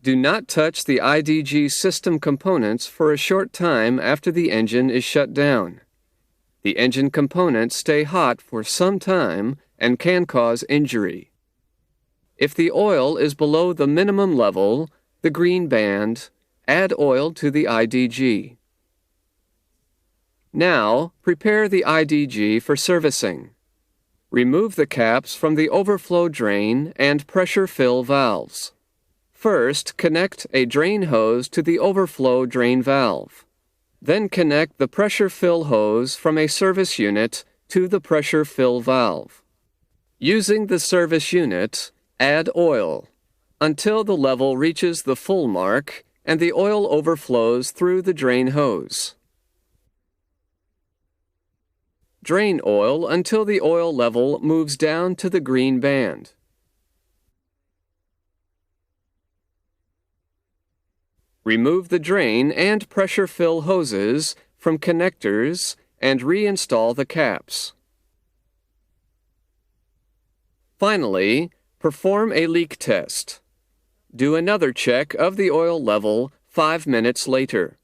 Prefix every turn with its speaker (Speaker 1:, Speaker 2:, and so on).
Speaker 1: Do not touch the IDG system components for a short time after the engine is shut down. The engine components stay hot for some time and can cause injury. If the oil is below the minimum level, the green band, add oil to the IDG. Now, prepare the IDG for servicing. Remove the caps from the overflow drain and pressure fill valves. First, connect a drain hose to the overflow drain valve. Then connect the pressure fill hose from a service unit to the pressure fill valve. Using the service unit, add oil until the level reaches the full mark and the oil overflows through the drain hose. Drain oil until the oil level moves down to the green band. Remove the drain and pressure fill hoses from connectors and reinstall the caps. Finally, perform a leak test. Do another check of the oil level 5 minutes later.